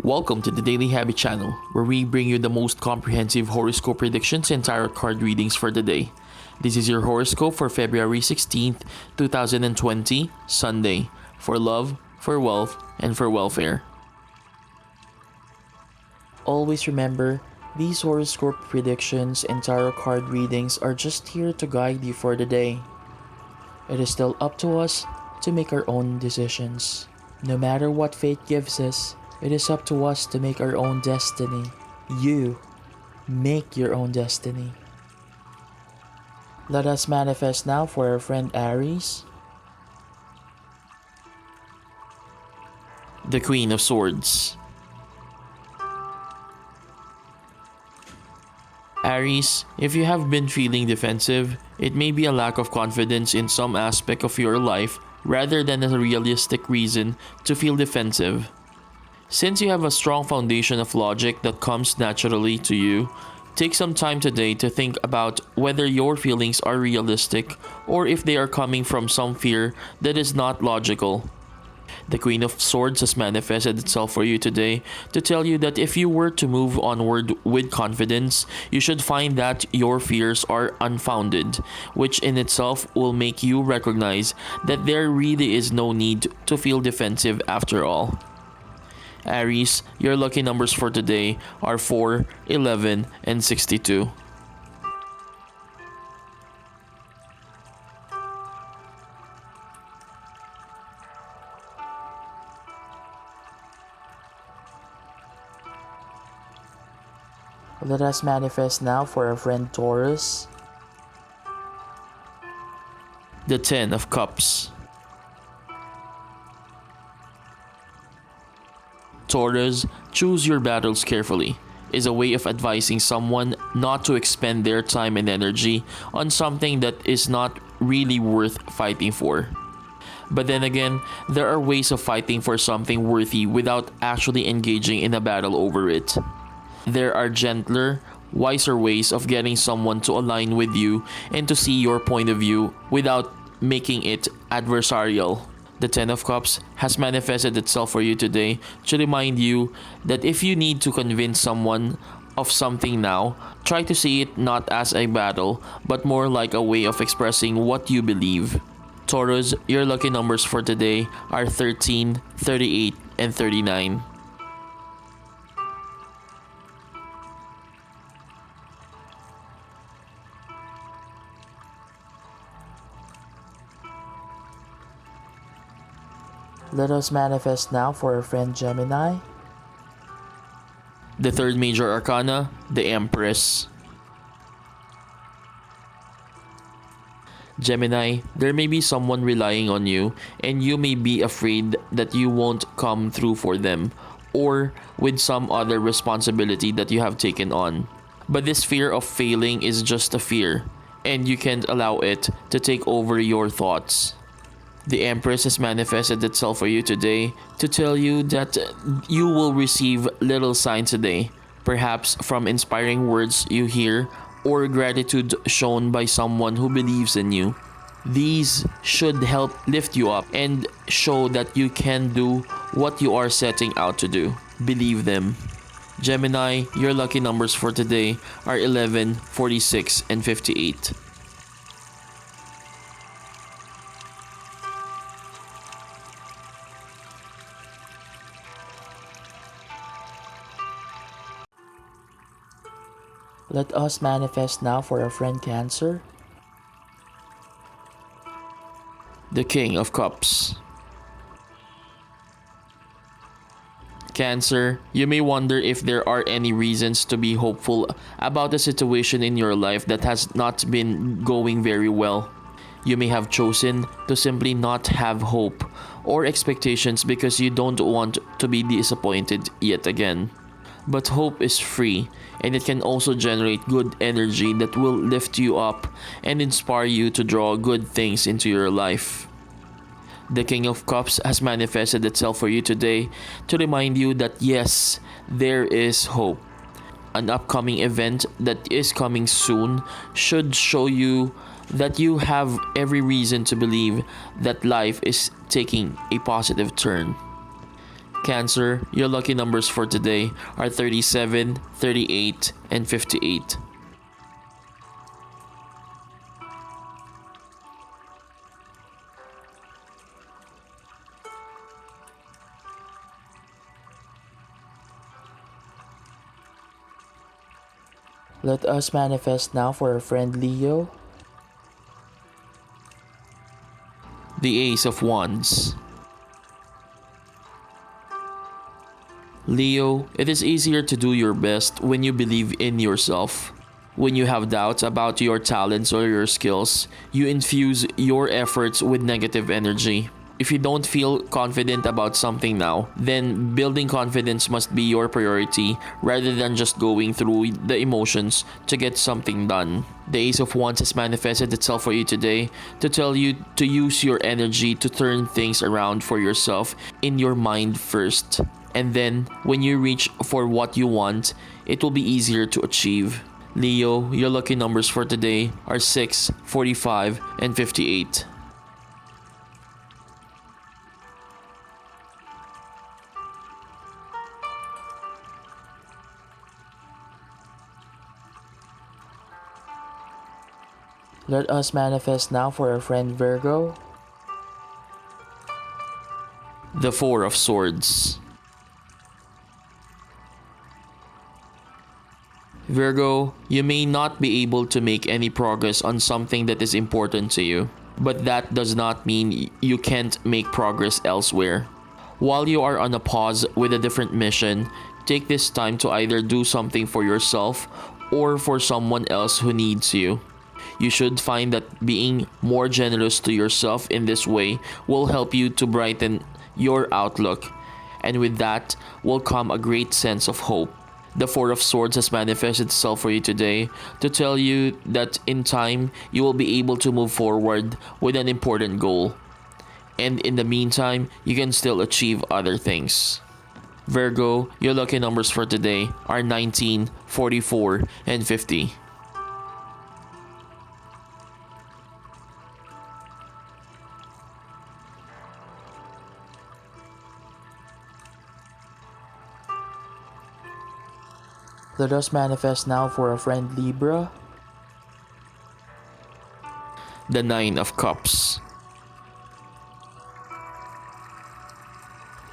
Welcome to the Daily Habit channel, where we bring you the most comprehensive horoscope predictions and tarot card readings for the day. This is your horoscope for February 16th, 2020, Sunday, for love, for wealth, and for welfare. Always remember, these horoscope predictions and tarot card readings are just here to guide you for the day. It is still up to us to make our own decisions. No matter what fate gives us, it is up to us to make our own destiny. You make your own destiny. Let us manifest now for our friend Aries. The Queen of Swords. Aries, if you have been feeling defensive, it may be a lack of confidence in some aspect of your life rather than a realistic reason to feel defensive. Since you have a strong foundation of logic that comes naturally to you, take some time today to think about whether your feelings are realistic or if they are coming from some fear that is not logical. The Queen of Swords has manifested itself for you today to tell you that if you were to move onward with confidence, you should find that your fears are unfounded, which in itself will make you recognize that there really is no need to feel defensive after all. Aries, your lucky numbers for today are 4, 11, and 62. Let us manifest now for our friend Taurus. The Ten of Cups. Taurus, choose your battles carefully is a way of advising someone not to expend their time and energy on something that is not really worth fighting for. But then again, there are ways of fighting for something worthy without actually engaging in a battle over it. There are gentler, wiser ways of getting someone to align with you and to see your point of view without making it adversarial. The Ten of Cups has manifested itself for you today to remind you that if you need to convince someone of something now, try to see it not as a battle, but more like a way of expressing what you believe. Taurus, your lucky numbers for today are 13, 38, and 39. Let us manifest now for our friend Gemini. The third major arcana, the Empress. Gemini, there may be someone relying on you and you may be afraid that you won't come through for them or with some other responsibility that you have taken on. But this fear of failing is just a fear and you can't allow it to take over your thoughts. The Empress has manifested itself for you today to tell you that you will receive little signs today, perhaps from inspiring words you hear or gratitude shown by someone who believes in you. These should help lift you up and show that you can do what you are setting out to do. Believe them. Gemini, your lucky numbers for today are 11, 46, and 58. Let us manifest now for our friend Cancer. The King of Cups. Cancer, you may wonder if there are any reasons to be hopeful about a situation in your life that has not been going very well. You may have chosen to simply not have hope or expectations because you don't want to be disappointed yet again. But hope is free and it can also generate good energy that will lift you up and inspire you to draw good things into your life. The King of Cups has manifested itself for you today to remind you that yes, there is hope. An upcoming event that is coming soon should show you that you have every reason to believe that life is taking a positive turn. Cancer, your lucky numbers for today are 37, 38, and 58. Let us manifest now for our friend Leo. The Ace of Wands. Leo, it is easier to do your best when you believe in yourself. When you have doubts about your talents or your skills, you infuse your efforts with negative energy. If you don't feel confident about something now, then building confidence must be your priority rather than just going through the emotions to get something done. The Ace of Wands has manifested itself for you today to tell you to use your energy to turn things around for yourself in your mind first. And then, when you reach for what you want, it will be easier to achieve. Leo, your lucky numbers for today are 6, 45, and 58. Let us manifest now for our friend Virgo. The Four of Swords. Virgo, you may not be able to make any progress on something that is important to you, but that does not mean you can't make progress elsewhere. While you are on a pause with a different mission, take this time to either do something for yourself or for someone else who needs you. You should find that being more generous to yourself in this way will help you to brighten your outlook, and with that will come a great sense of hope. The Four of Swords has manifested itself for you today to tell you that in time you will be able to move forward with an important goal, and in the meantime you can still achieve other things. Virgo, your lucky numbers for today are 19, 44, and 50. Let us manifest now for our friend Libra. The Nine of Cups.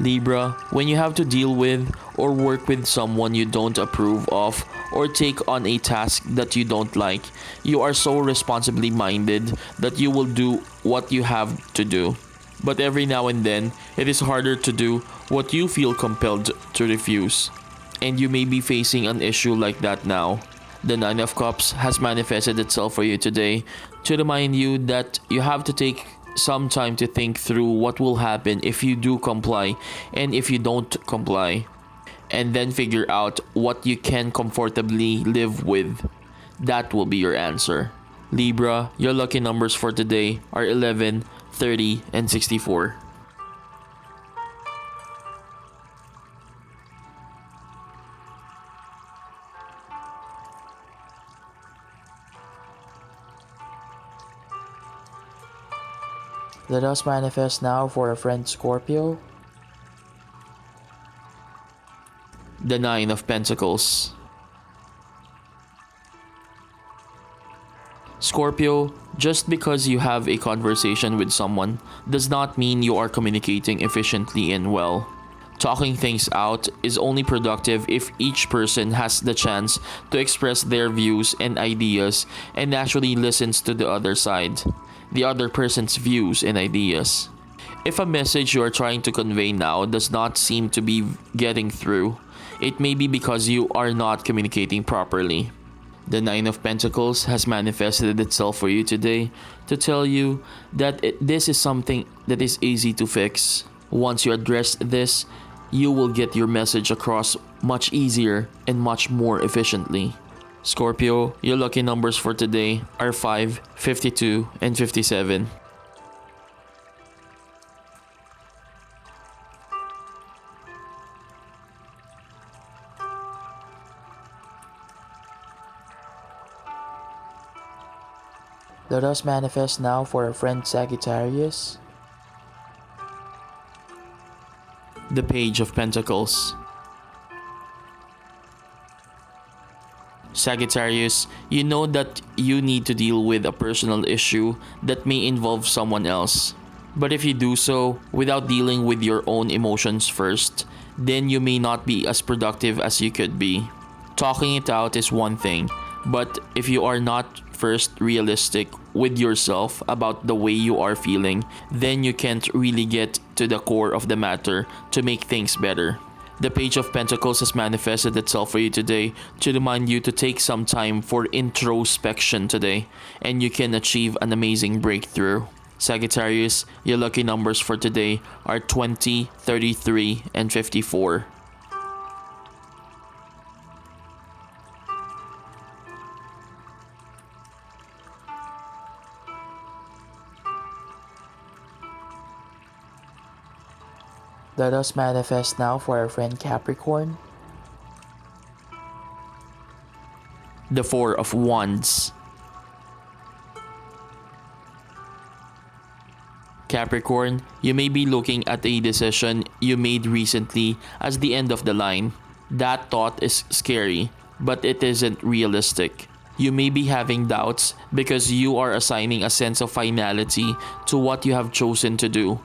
Libra, when you have to deal with or work with someone you don't approve of or take on a task that you don't like, you are so responsibly minded that you will do what you have to do. But every now and then, it is harder to do what you feel compelled to refuse. And you may be facing an issue like that now. The Nine of Cups has manifested itself for you today to remind you that you have to take some time to think through what will happen if you do comply and if you don't comply, and then figure out what you can comfortably live with. That will be your answer. Libra, your lucky numbers for today are 11, 30, and 64. Let us manifest now for our friend Scorpio. The Nine of Pentacles. Scorpio, just because you have a conversation with someone does not mean you are communicating efficiently and well. Talking things out is only productive if each person has the chance to express their views and ideas and naturally listens to the other side, the other person's views and ideas. If a message you are trying to convey now does not seem to be getting through, it may be because you are not communicating properly. The Nine of Pentacles has manifested itself for you today to tell you that this is something that is easy to fix. Once you address this, you will get your message across much easier and much more efficiently. Scorpio, your lucky numbers for today are 5, 52, and 57. Let us manifest now for our friend Sagittarius. The Page of Pentacles. Sagittarius, you know that you need to deal with a personal issue that may involve someone else. But if you do so without dealing with your own emotions first, then you may not be as productive as you could be. Talking it out is one thing, but if you are not first realistic with yourself about the way you are feeling, then you can't really get to the core of the matter to make things better. The Page of Pentacles has manifested itself for you today to remind you to take some time for introspection today, and you can achieve an amazing breakthrough. Sagittarius, your lucky numbers for today are 20, 33, and 54. Let us manifest now for our friend Capricorn. The Four of Wands. Capricorn, you may be looking at a decision you made recently as the end of the line. That thought is scary, but it isn't realistic. You may be having doubts because you are assigning a sense of finality to what you have chosen to do.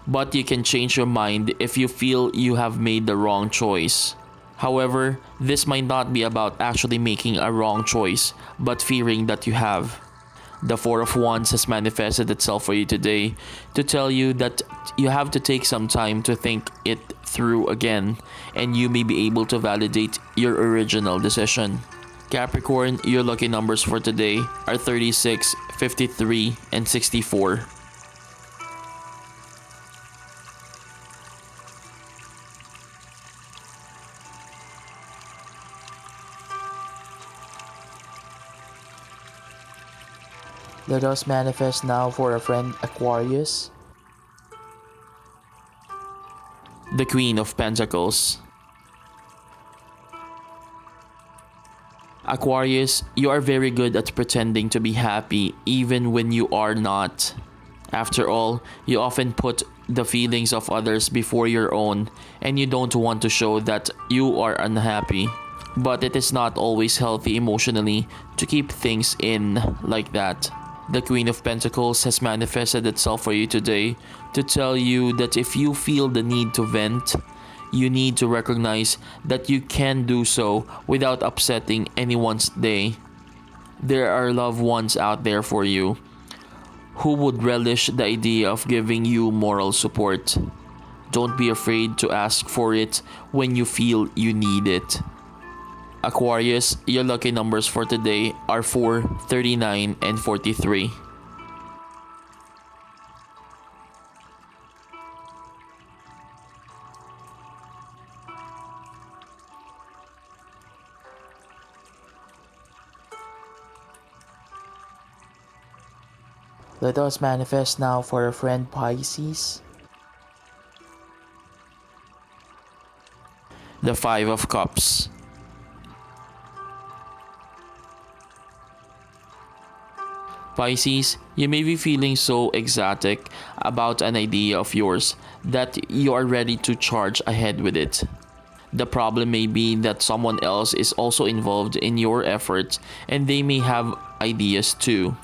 But you can change your mind if you feel you have made the wrong choice. However, this might not be about actually making a wrong choice, but fearing that you have. The Four of Wands has manifested itself for you today to tell you that you have to take some time to think it through again, and you may be able to validate your original decision. Capricorn, your lucky numbers for today are 36, 53, and 64. Let us manifest now for our friend Aquarius. The Queen of Pentacles. Aquarius, you are very good at pretending to be happy even when you are not. After all, you often put the feelings of others before your own, and you don't want to show that you are unhappy. But it is not always healthy emotionally to keep things in like that. The Queen of Pentacles has manifested itself for you today to tell you that if you feel the need to vent, you need to recognize that you can do so without upsetting anyone's day. There are loved ones out there for you who would relish the idea of giving you moral support. Don't be afraid to ask for it when you feel you need it. Aquarius, your lucky numbers for today are 4, 39, and 43. Let us manifest now for our friend Pisces. The Five of Cups. Pisces, you may be feeling so ecstatic about an idea of yours that you are ready to charge ahead with it. The problem may be that someone else is also involved in your efforts and they may have ideas too.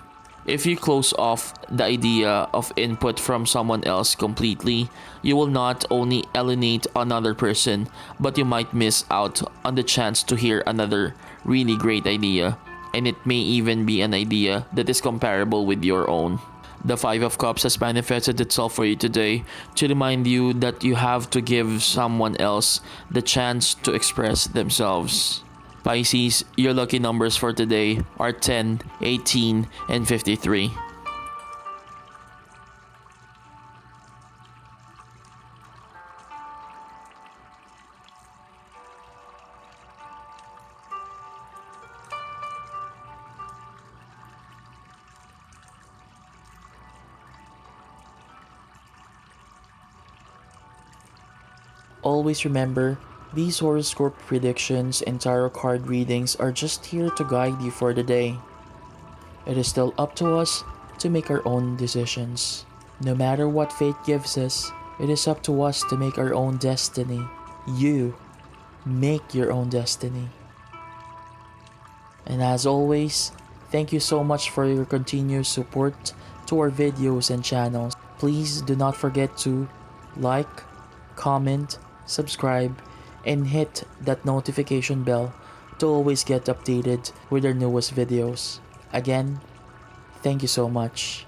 If you close off the idea of input from someone else completely, you will not only alienate another person, but you might miss out on the chance to hear another really great idea, and it may even be an idea that is comparable with your own. The Five of Cups has manifested itself for you today to remind you that you have to give someone else the chance to express themselves. Pisces, your lucky numbers for today are 10, 18, and 53. Always remember, these horoscope predictions and tarot card readings are just here to guide you for the day. It is still up to us to make our own decisions. No matter what fate gives us, It is up to us to make our own destiny. You make your own destiny. And as always, thank you so much for your continuous support to our videos and channels. Please do not forget to like, comment, subscribe, and hit that notification bell to always get updated with our newest videos. Again, thank you so much.